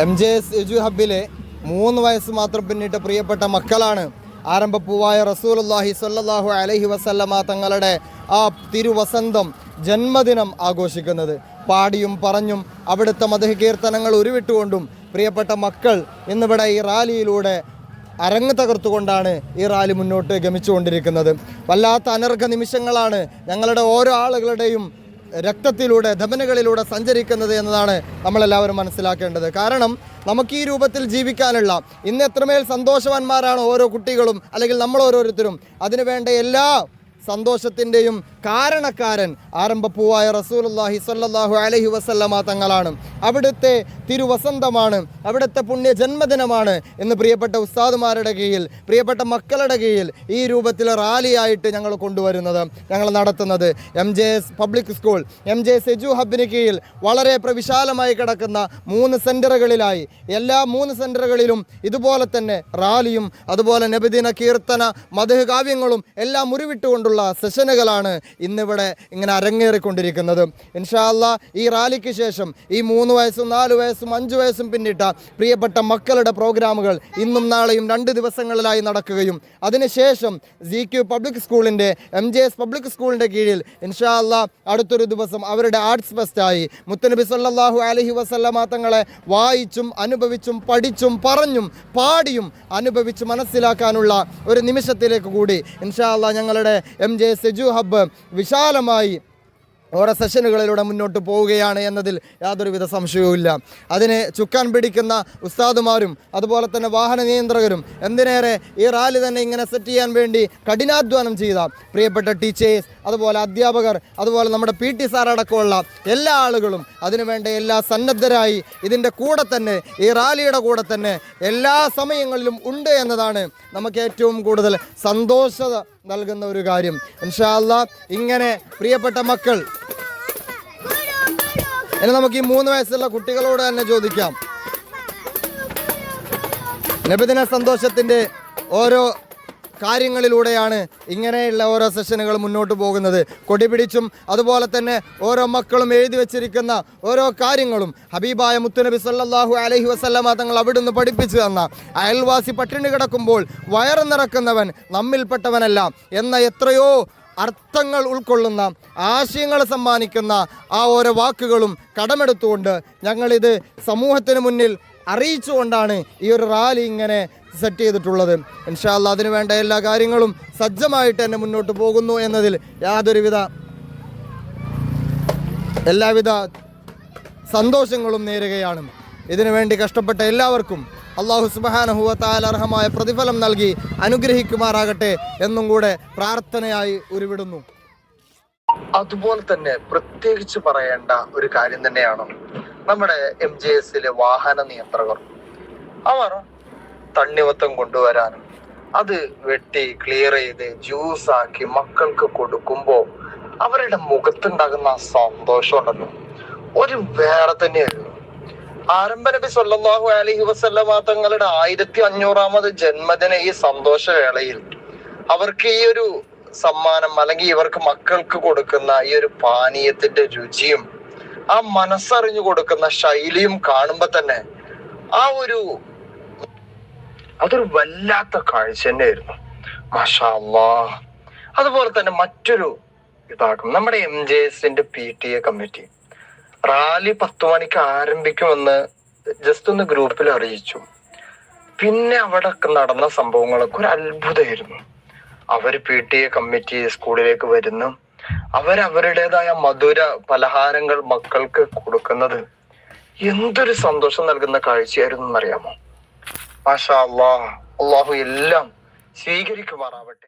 MJS എജു ഹബ്ബിലെ 3 വയസ്സ് മാത്രം പിന്നിട്ട് പ്രിയപ്പെട്ട മക്കളാണ് ആരംഭപ്പൂവായ റസൂലുള്ളാഹി സ്വല്ലല്ലാഹു അലൈഹി വസല്ലമ തങ്ങളുടെ ആ തിരുവസന്തം ജന്മദിനം ആഘോഷിക്കുന്നത്. പാടിയും പറഞ്ഞും അവിടുത്തെ മദ്ഹ് കീർത്തനങ്ങൾ ഉരുവിട്ടുകൊണ്ടും പ്രിയപ്പെട്ട മക്കൾ ഇന്നിവിടെ ഈ റാലിയിലൂടെ അരങ്ങ് തകർത്തുകൊണ്ടാണ് ഈ റാലി മുന്നോട്ട് ഗമിച്ചുകൊണ്ടിരിക്കുന്നത്. വല്ലാത്ത അനർഘ നിമിഷങ്ങളാണ് ഞങ്ങളുടെ ഓരോ ആളുകളുടെയും രക്തത്തിലൂടെ ധമനികളിലൂടെ സഞ്ചരിക്കുന്നത് എന്നതാണ് നമ്മളെല്ലാവരും മനസ്സിലാക്കേണ്ടത്. കാരണം നമുക്ക് ഈ രൂപത്തിൽ ജീവിക്കാനുള്ള ഇന്ന് എത്രമേൽ സന്തോഷവാന്മാരാണ് ഓരോ കുട്ടികളും അല്ലെങ്കിൽ നമ്മൾ ഓരോരുത്തരും. അതിനുവേണ്ട എല്ലാ സന്തോഷത്തിൻ്റെയും കാരണക്കാരൻ ആരംഭപ്പൂവായ റസൂലുള്ളാഹി സ്വല്ലല്ലാഹു അലൈഹി വസല്ലമ തങ്ങളാണ്. അവിടുത്തെ തിരുവസന്തമാണ്, അവിടുത്തെ പുണ്യ ജന്മദിനമാണ് ഇന്ന് പ്രിയപ്പെട്ട ഉസ്താദുമാരുടെ കീഴിൽ, പ്രിയപ്പെട്ട മക്കളുടെ കീഴിൽ ഈ രൂപത്തിൽ റാലിയായിട്ട് ഞങ്ങൾ കൊണ്ടുവരുന്നത്, ഞങ്ങൾ നടത്തുന്നത്. MJS പബ്ലിക് സ്കൂൾ, MJS എജു ഹബ്ബിന് കീഴിൽ വളരെ പ്രവിശാലമായി കിടക്കുന്ന 3 സെൻറ്ററുകളിലായി എല്ലാ 3 സെൻറ്ററുകളിലും ഇതുപോലെ തന്നെ റാലിയും അതുപോലെ നബിദിന കീർത്തന മദ്ഹ് കാവ്യങ്ങളും എല്ലാം ഉരുവിട്ടുകൊണ്ടുള്ള സെഷനുകളാണ് ഇന്നിവിടെ ഇങ്ങനെ അരങ്ങേറിക്കൊണ്ടിരിക്കുന്നത്. ഇൻഷാ അല്ലാഹ് ഈ റാലിക്ക് ശേഷം ഈ 3 വയസ്സും 4 വയസ്സും 5 വയസ്സും പിന്നിട്ട പ്രിയപ്പെട്ട മക്കളുടെ പ്രോഗ്രാമുകൾ ഇന്നും നാളെയും 2 ദിവസങ്ങളിലായി നടക്കുകയും അതിനുശേഷം ZQ പബ്ലിക് സ്കൂളിൻ്റെ MJS പബ്ലിക് സ്കൂളിൻ്റെ കീഴിൽ ഇൻഷാ അല്ലാഹ് അടുത്തൊരു ദിവസം അവരുടെ ആർട്സ് ഫെസ്റ്റായി മുത്തുനബി സല്ലല്ലാഹു അലൈഹി വസല്ലമ തങ്ങളെ വായിച്ചും അനുഭവിച്ചും പഠിച്ചും പറഞ്ഞും പാടിയും അനുഭവിച്ച് മനസ്സിലാക്കാനുള്ള ഒരു നിമിഷത്തിലേക്ക് കൂടി ഇൻഷാ അല്ലാഹ് ഞങ്ങളുടെ MJS എജു ഹബ്ബ് വിശാലമായി ഓരോ സെഷനുകളിലൂടെ മുന്നോട്ട് പോവുകയാണ് എന്നതിൽ യാതൊരുവിധ സംശയവുമില്ല. അതിന് ചുക്കാൻ പിടിക്കുന്ന ഉസ്താദുമാരും അതുപോലെ തന്നെ വാഹന നിയന്ത്രകരും എന്തിനേറെ ഈ റാലി തന്നെ ഇങ്ങനെ സെറ്റ് ചെയ്യാൻ വേണ്ടി കഠിനാധ്വാനം ചെയ്ത പ്രിയപ്പെട്ട ടീച്ചേഴ്സ്, അതുപോലെ അധ്യാപകർ, അതുപോലെ നമ്മുടെ PT സാർ അടക്കമുള്ള എല്ലാ ആളുകളും അതിനുവേണ്ട എല്ലാ സന്നദ്ധരായി ഇതിൻ്റെ കൂടെ തന്നെ ഈ റാലിയുടെ കൂടെ തന്നെ എല്ലാ സമയങ്ങളിലും ഉണ്ട് എന്നതാണ് നമുക്ക് ഏറ്റവും കൂടുതൽ സന്തോഷത നൽകുന്ന ഒരു കാര്യം. ഇൻഷാ അല്ലാഹ് ഇങ്ങനെ പ്രിയപ്പെട്ട മക്കൾ, ഇനി നമുക്ക് ഈ 3 വയസ്സുള്ള കുട്ടികളോട് തന്നെ ചോദിക്കാം. നബിദിന സന്തോഷത്തിൻ്റെ ഓരോ കാര്യങ്ങളിലൂടെയാണ് ഇങ്ങനെയുള്ള ഓരോ സെഷനുകൾ മുന്നോട്ട് പോകുന്നത്. കൊടി പിടിച്ചും അതുപോലെ തന്നെ ഓരോ മക്കളും എഴുതി വച്ചിരിക്കുന്ന ഓരോ കാര്യങ്ങളും ഹബീബായ മുത്തുനബി സല്ലല്ലാഹു അലൈഹി വസല്ലമ തങ്ങൾ അവിടുന്ന് പഠിപ്പിച്ചു തന്ന അയൽവാസി പട്ടിണി കിടക്കുമ്പോൾ വയറ് നിറക്കുന്നവൻ നമ്മിൽപ്പെട്ടവനല്ല എന്ന എത്രയോ അർത്ഥങ്ങൾ ഉൾക്കൊള്ളുന്ന ആശയങ്ങൾ സമ്മാനിക്കുന്ന ആ ഓരോ വാക്കുകളും കടമെടുത്തുകൊണ്ട് ഞങ്ങളിത് സമൂഹത്തിന് മുന്നിൽ അറിയിച്ചുകൊണ്ടാണ് ഈ ഒരു റാലി ഇങ്ങനെ സെറ്റ് ചെയ്തിട്ടുള്ളത്. ഇൻഷാ അല്ലാഹ് അതിനു വേണ്ട എല്ലാ കാര്യങ്ങളും സജ്ജമായിട്ട് തന്നെ മുന്നോട്ട് പോകുന്നു എന്നതിൽ എല്ലാവിധ സന്തോഷങ്ങളും നേരുകയാണ്. ഇതിനു വേണ്ടി കഷ്ടപ്പെട്ട എല്ലാവർക്കും അല്ലാഹു സുബ്ഹാനഹു വ തആല അർഹമായ പ്രതിഫലം നൽകി അനുഗ്രഹിക്കുമാറാകട്ടെ എന്നും കൂടെ പ്രാർത്ഥനയായി ഉരുവിടുന്നു. അതുപോലെ തന്നെ പ്രത്യേകിച്ച് പറയേണ്ട ഒരു കാര്യം തന്നെയാണ് നമ്മുടെ MJSലെ വാഹന നിയന്ത്രകർ. അവർ തണ്ണിമത്തം കൊണ്ടുവരാനും അത് വെട്ടി ക്ലിയർ ചെയ്ത് ജ്യൂസാക്കി മക്കൾക്ക് കൊടുക്കുമ്പോൾ അവരുടെ മുഖത്തുണ്ടാകുന്ന സന്തോഷം ഉണ്ടല്ലോ, ഒരു വേറെ തന്നെയായിരുന്നു. ആരംഭ നബി സല്ലല്ലാഹു അലൈഹി വസല്ലമ തങ്ങളുടെ 1500ാമത് ജന്മദിന ഈ സന്തോഷവേളയിൽ അവർക്ക് ഈ ഒരു സമ്മാനം അല്ലെങ്കിൽ ഇവർക്ക് മക്കൾക്ക് കൊടുക്കുന്ന ഈ ഒരു പാനീയത്തിന്റെ രുചിയും ആ മനസ്സറിഞ്ഞു കൊടുക്കുന്ന ശൈലിയും കാണുമ്പോൾ തന്നെ അതൊരു വല്ലാത്ത കാഴ്ച തന്നെയായിരുന്നു. മാഷാ അല്ലാഹ്. അതുപോലെ തന്നെ മറ്റൊരു ഇതാകും നമ്മുടെ MJSന്റെ PTA കമ്മിറ്റി റാലി 10 മണിക്ക് ആരംഭിക്കുമെന്ന് ജസ്റ്റ് ഒന്ന് ഗ്രൂപ്പിൽ അറിയിച്ചു. പിന്നെ അവിടെ നടന്ന സംഭവങ്ങളൊക്കെ ഒരു അത്ഭുതമായിരുന്നു. അവര് PTA കമ്മിറ്റി സ്കൂളിലേക്ക് വരുന്നു, അവരുടേതായ മധുര പലഹാരങ്ങൾ മക്കൾക്ക് കൊടുക്കുന്നത് എന്തൊരു സന്തോഷം നൽകുന്ന കാഴ്ചയായിരുന്നു എന്നറിയാമോ? മാഷാ അല്ലാഹ്. അല്ലാഹു എല്ലാം സ്വീകരിക്കുമാറാവട്ടെ.